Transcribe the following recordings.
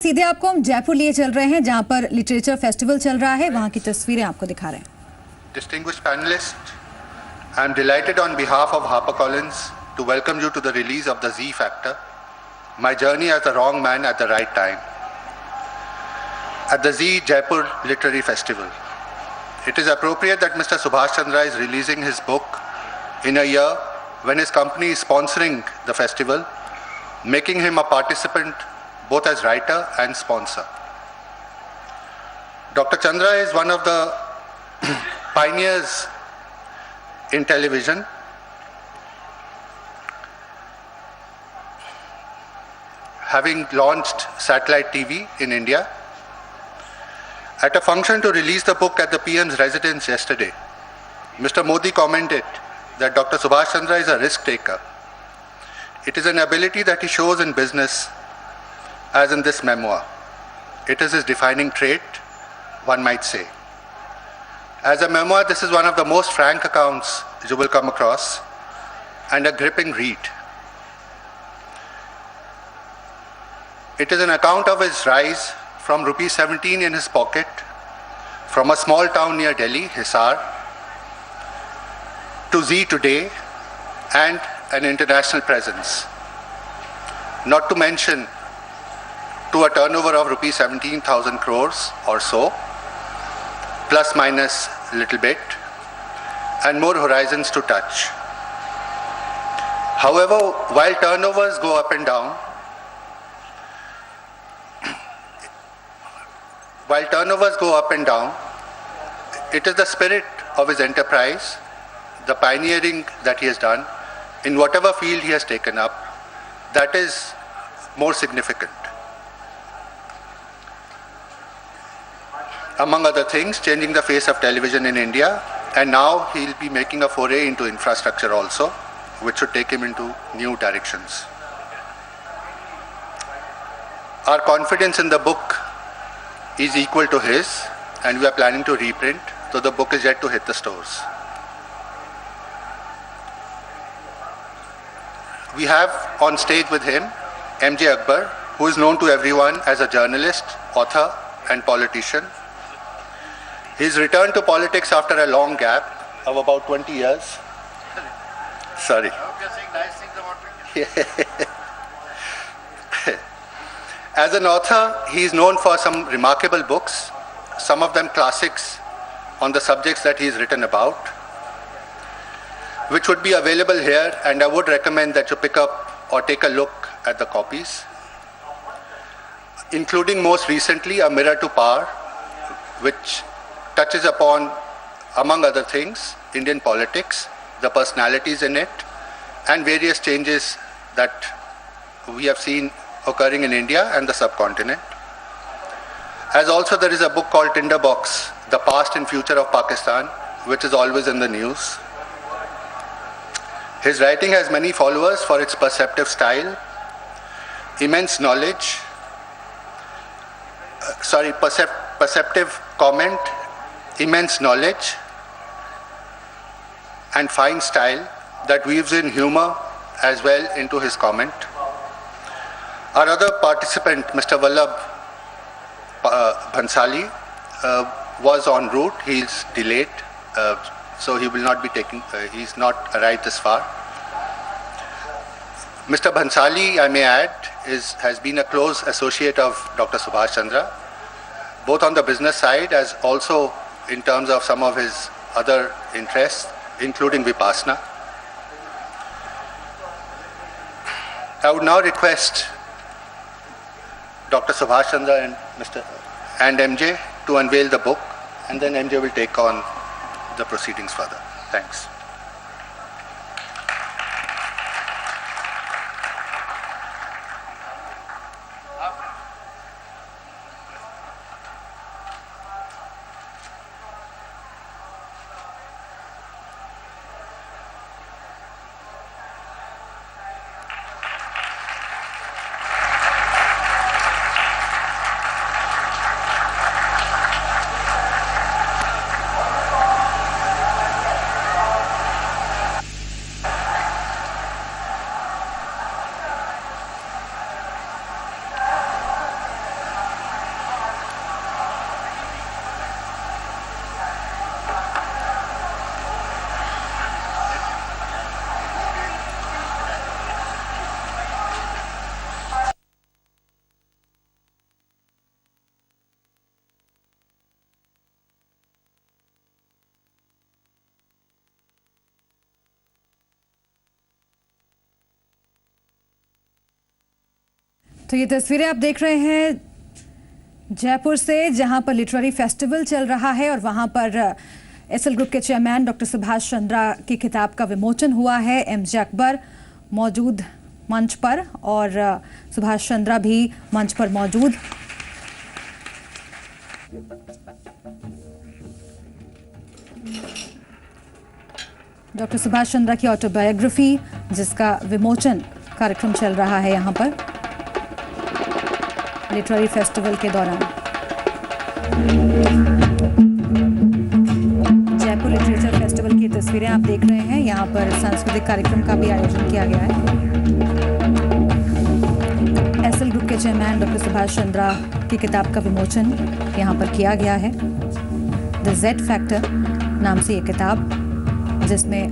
सीधे आपको हम जयपुर लिए चल रहे हैं जहां पर लिटरेचर फेस्टिवल चल रहा है, वहां की तस्वीरें आपको दिखा रहे हैं। Distinguished panelists, I am delighted on behalf of HarperCollins to welcome you to the release of the ZEE Factor, My Journey as the Wrong Man at the Right Time, at the ZEE Jaipur Literary Festival. It is appropriate that Mr. Subhash Chandra is releasing his book in a year when his company is sponsoring the festival, making him a participant both as writer and sponsor. Dr. Chandra is one of the pioneers in television. Having launched satellite TV in India. At a function to release the book at the PM's residence yesterday, Mr. Modi commented that Dr. Subhash Chandra is a risk taker. It is an ability that he shows in business, as in this memoir. It is his defining trait, one might say. As a memoir, this is one of the most frank accounts you will come across, and a gripping read. It is an account of his rise from rupees 17 in his pocket, from a small town near Delhi, Hisar, to ZEE today, and an international presence. Not to mention to a turnover of rupees 17,000 crores or so, plus minus a little bit, and more horizons to touch. However, while turnovers go up and down, it is the spirit of his enterprise, the pioneering that he has done in whatever field he has taken up, that is more significant. Among other things, changing the face of television in India, and now he'll be making a foray into infrastructure also, which should take him into new directions. Our confidence in the book is equal to his, and we are planning to reprint, so the book is yet to hit the stores. We have on stage with him MJ Akhbar, who is known to everyone as a journalist, author, and politician. He's returned to politics after a long gap of about 20 years. Sorry. I hope you're saying nice things about me. As an author, he is known for some remarkable books, some of them classics on the subjects that he's written about, which would be available here, and I would recommend that you pick up or take a look at the copies, including most recently A Mirror to Power, which touches upon, among other things, Indian politics, the personalities in it, and various changes that we have seen occurring in India and the subcontinent. As also there is a book called Tinderbox, The Past and Future of Pakistan, which is always in the news. His writing has many followers for its perceptive style, immense knowledge, perceptive comment, immense knowledge, and fine style that weaves in humor as well into his comment. Our other participant, Mr. Vallabh Bhansali, was en route. He's delayed, so he will not be taking, he's not arrived this far. Mr. Bhansali, I may add, has been a close associate of Dr. Subhash Chandra, both on the business side as also in terms of some of his other interests, including Vipassana. I would now request Dr. Subhash Chandra and MJ to unveil the book, and then MJ will take on the proceedings further. Thanks. तो ये तस्वीरें आप देख रहे हैं जयपुर से, जहां पर लिटरेरी फेस्टिवल चल रहा है और वहां पर एसएल ग्रुप के चेयरमैन डॉक्टर सुभाष चंद्रा की किताब का विमोचन हुआ है। एमजे अकबर मौजूद मंच पर और सुभाष चंद्रा भी मंच पर मौजूद। डॉक्टर सुभाष चंद्रा की ऑटोबायोग्राफी जिसका विमोचन कार्यक्रम चल रहा है यहां पर लिटरेरी फेस्टिवल के दौरान। जयपुर लिटरेचर फेस्टिवल की तस्वीरें आप देख रहे हैं। यहाँ पर सांस्कृतिक कार्यक्रम का भी आयोजन किया गया है। एसएल ग्रुप के चेयरमैन डॉक्टर सुभाष चंद्रा की किताब का विमोचन यहाँ पर किया गया है। द जेड फैक्टर नाम से ये किताब, जिसमें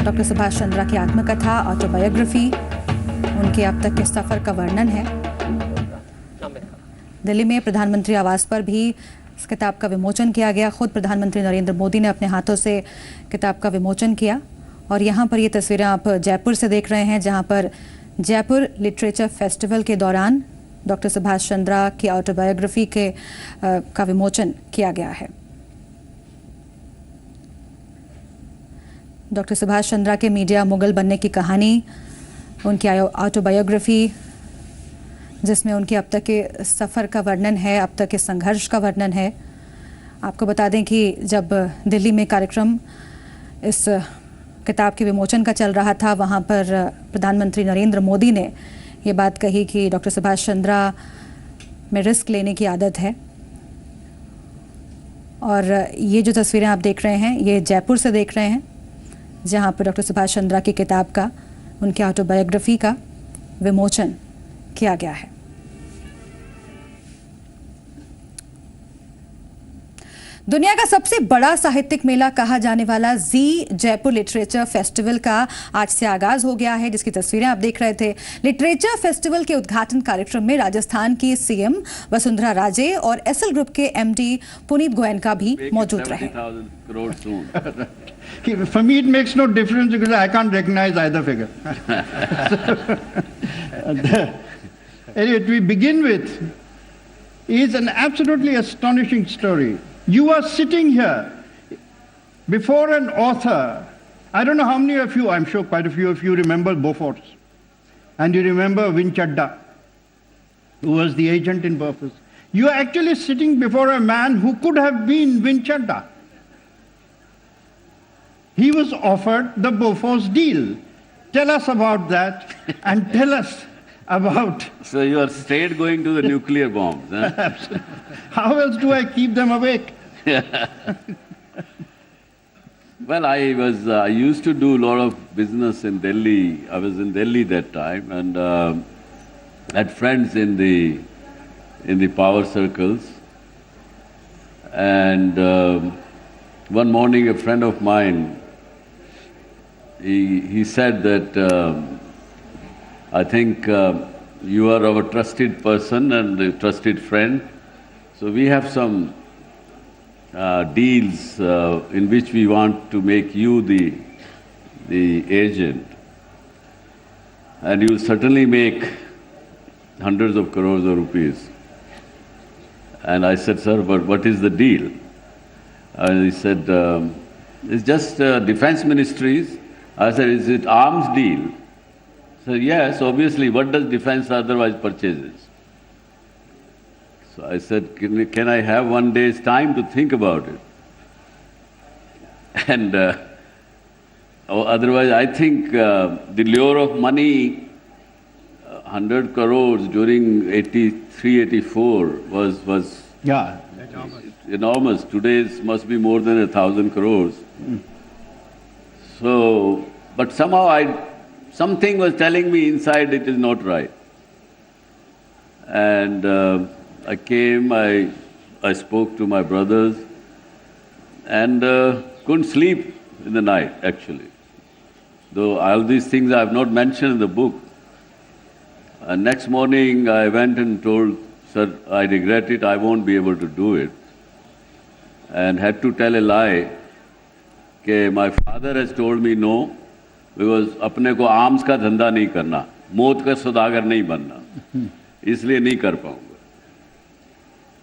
डॉक्टर सुभाष चंद्रा की आत्मकथा, ऑटोबायोग्राफी, उनके अब तक के सफर का वर्णन है। दिल्ली में प्रधानमंत्री आवास पर भी इस किताब का विमोचन किया गया। खुद प्रधानमंत्री नरेंद्र मोदी ने अपने हाथों से किताब का विमोचन किया। और यहाँ पर ये तस्वीरें आप जयपुर से देख रहे हैं, जहाँ पर जयपुर लिटरेचर फेस्टिवल के दौरान डॉक्टर सुभाष चंद्रा की ऑटोबायोग्राफी का विमोचन किया गया है। डॉक्टर सुभाष चंद्रा के मीडिया मुगल बनने की कहानी, उनकी ऑटोबायोग्राफी जिसमें उनके अब तक के सफ़र का वर्णन है, अब तक के संघर्ष का वर्णन है। आपको बता दें कि जब दिल्ली में कार्यक्रम इस किताब के विमोचन का चल रहा था, वहाँ पर प्रधानमंत्री नरेंद्र मोदी ने ये बात कही कि डॉक्टर सुभाष चंद्रा में रिस्क लेने की आदत है। और ये जो तस्वीरें आप देख रहे हैं, ये जयपुर से देख रहे हैं, जहाँ पर डॉक्टर सुभाष चंद्रा की किताब का, उनकी ऑटोबायोग्राफी का विमोचन किया गया है। दुनिया का सबसे बड़ा साहित्यिक मेला कहा जाने वाला जी जयपुर लिटरेचर फेस्टिवल का आज से आगाज हो गया है, जिसकी तस्वीरें आप देख रहे थे। लिटरेचर फेस्टिवल के उद्घाटन कार्यक्रम में राजस्थान की सीएम वसुंधरा राजे और एसएल ग्रुप के एमडी पुनीत गोयनका भी मौजूद रहे। For me, it makes no difference because I can't recognize either figure. Anyway, we begin with is an absolutely astonishing story. You are sitting here before an author. I don't know how many of you, I'm sure quite a few of you remember Beaufort. And you remember Vinchadda, who was the agent in Beaufort. You are actually sitting before a man who could have been Vinchadda. He was offered the Beaufort deal. Tell us about that and tell us about... So you are straight going to the nuclear bombs, huh? Absolutely. How else do I keep them awake? Well, I used to do a lot of business in Delhi. I was in Delhi that time and had friends in the power circles. And one morning a friend of mine, he said that I think you are our trusted person and a trusted friend. So we have some deals in which we want to make you the agent. And you will certainly make hundreds of crores of rupees. And I said, sir, but what is the deal? And he said, it's just defense ministries. I said, is it arms deal? He said, yes, obviously. What does defense otherwise purchases? So I said, can I have 1 day's time to think about it? And otherwise, I think the lure of money, 100 crores during 83, 84 was enormous. Today's must be more than 1,000 crores. So, but somehow something was telling me inside it is not right. And I came, I spoke to my brothers and couldn't sleep in the night actually. Though all these things I have not mentioned in the book. And next morning I went and told, sir, I regret it, I won't be able to do it. And had to tell a lie. Okay, my father has told me no, because अपने को arms का धंधा नहीं करना. मौत का सौदागर नहीं बनना, इसलिए नहीं कर पाऊंगा.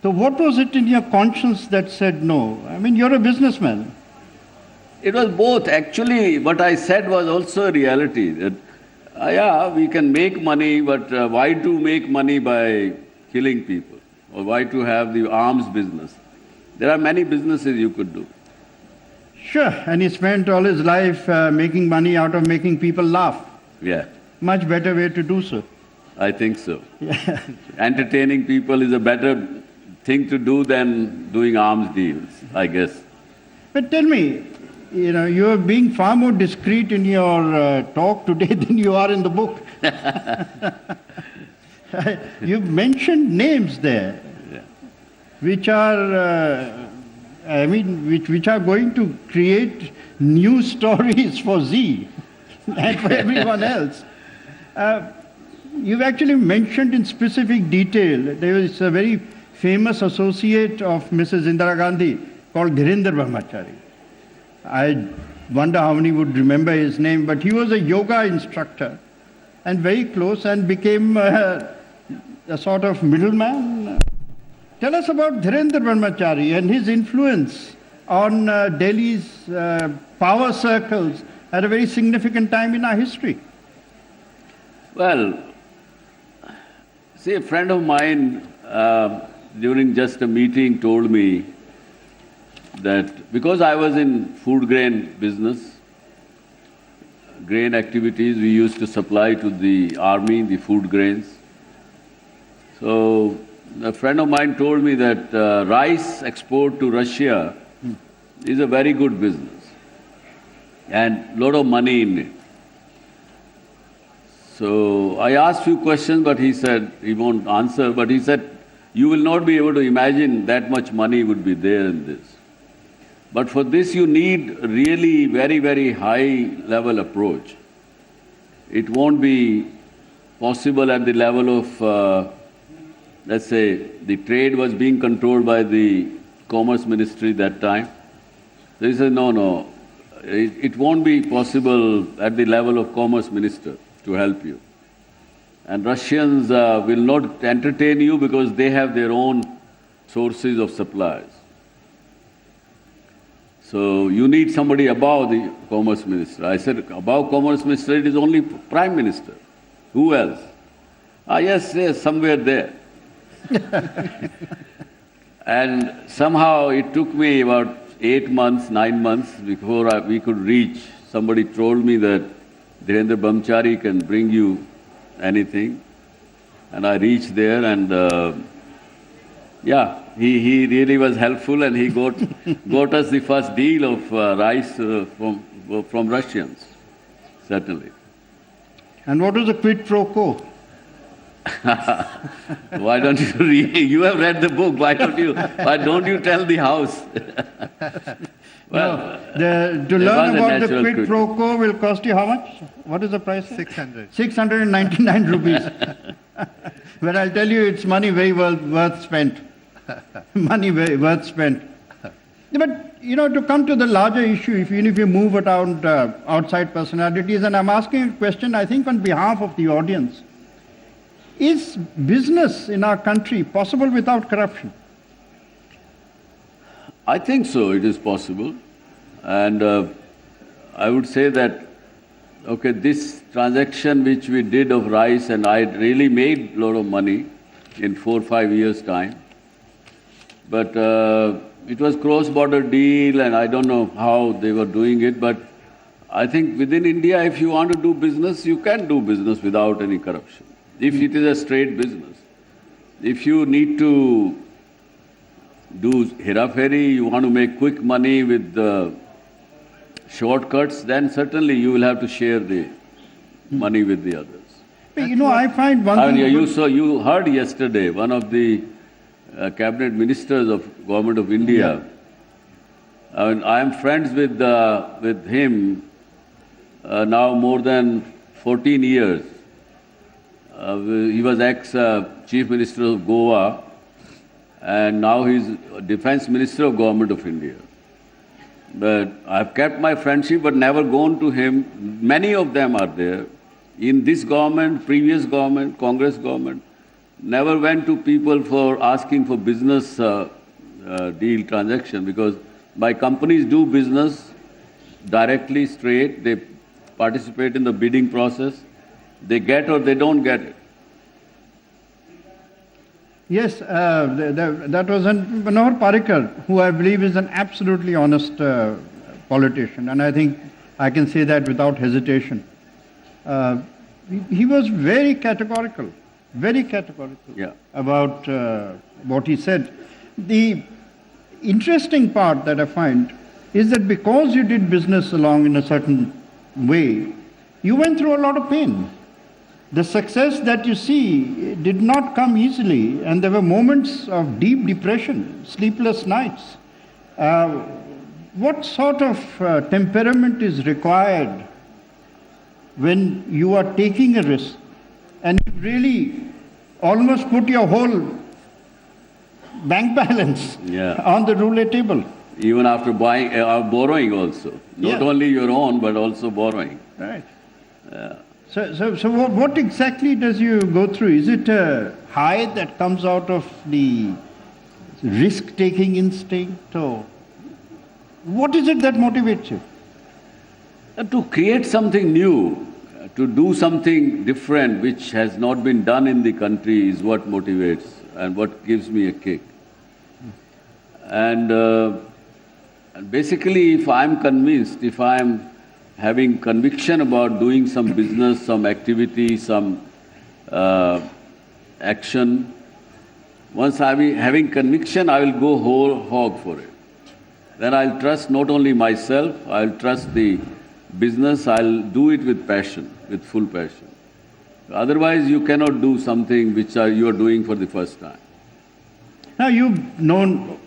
So what was it in your conscience that said no? I mean, you're a businessman. It was both. Actually, what I said was also a reality. That, yeah, we can make money, but why to make money by killing people? Or why to have the arms business? There are many businesses you could do. Sure, and he spent all his life making money out of making people laugh. Yeah, Much better way to do so. I think so. Entertaining people is a better thing to do than doing arms deals, I guess. But tell me, you're being far more discreet in your talk today than you are in the book. You've mentioned names there, which are, which are going to create new stories for ZEE and for everyone else. You've actually mentioned in specific detail, there is a very famous associate of Mrs. Indira Gandhi called Dhirendra Brahmachari. I wonder how many would remember his name, but he was a yoga instructor and very close and became a sort of middleman. Tell us about Dhirendra Brahmachari and his influence on Delhi's power circles at a very significant time in our history. Well, see, a friend of mine during just a meeting told me that because I was in food grain business, grain activities, we used to supply to the army the food grains. So a friend of mine told me that rice export to Russia is a very good business and lot of money in it. So I asked few questions, but he said he won't answer, but he said, you will not be able to imagine that much money would be there in this. But for this you need really very, very high level approach. It won't be possible at the level of, let's say, the trade was being controlled by the Commerce Ministry that time. So he said, no, it won't be possible at the level of Commerce Minister to help you. And Russians will not entertain you because they have their own sources of supplies. So you need somebody above the Commerce Minister. I said, above Commerce Minister, it is only Prime Minister. Who else? Yes, somewhere there. And somehow it took me about 8 months, 9 months before we could reach. Somebody told me that Dhirendra Brahmachari can bring you anything. And I reached there and he really was helpful and he got us the first deal of rice from Russians, certainly. And what was the quid pro quo? Why don't you read? You have read the book. Why don't you tell the house? Well, to learn about the quid pro quo will cost you how much? What is the price? 600. 699 rupees. But I'll tell you, it's money very well worth spent. Money very worth spent. But, to come to the larger issue, even if you move around outside personalities, and I'm asking a question, I think, on behalf of the audience. Is business in our country possible without corruption? I think so, it is possible. And I would say that, okay, this transaction which we did of rice, and I really made a lot of money in 4 or 5 years' time. But it was cross-border deal, and I don't know how they were doing it, but I think within India, if you want to do business, you can do business without any corruption, if it is a straight business. If you need to do hera-pheri, you want to make quick money with the shortcuts, then certainly you will have to share the money with the others. But, I find one thing... You heard yesterday, one of the cabinet ministers of Government of India, I am friends with him now more than 14 years. He was ex-Chief Minister of Goa, and now he is Defence Minister of Government of India. But I have kept my friendship but never gone to him. Many of them are there. In this government, previous government, Congress government, never went to people for asking for business deal transaction, because my companies do business directly, straight. They participate in the bidding process. They get or they don't get it. Yes, that was Manohar Parrikar, who I believe is an absolutely honest politician, and I think I can say that without hesitation. He was very categorical about what he said. The interesting part that I find is that because you did business along in a certain way, you went through a lot of pain. The success that you see did not come easily, and there were moments of deep depression, sleepless nights. What sort of temperament is required when you are taking a risk and you really almost put your whole bank balance on the roulette table? Even after buying, borrowing also. Not only your own, but also borrowing. Right. So what exactly does you go through? Is it a high that comes out of the risk-taking instinct, or what is it that motivates you? To create something new, to do something different which has not been done in the country is what motivates and what gives me a kick. And basically, if I'm convinced, if I'm having conviction about doing some business, some activity, some action, once I'm having conviction, I will go whole hog for it. Then I'll trust not only myself, I'll trust the business, I'll do it with passion, with full passion. Otherwise, you cannot do something which you are doing for the first time. Now, you've known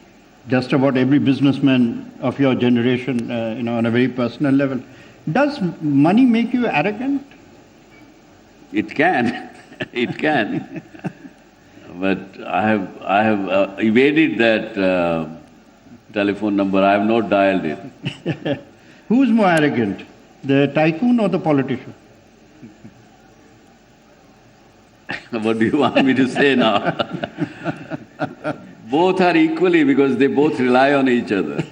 just about every businessman of your generation, on a very personal level. Does money make you arrogant? It can, it can. But I have evaded that telephone number. I have not dialed it. Who's more arrogant, the tycoon or the politician? What do you want me to say now? Both are equally, because they both rely on each other.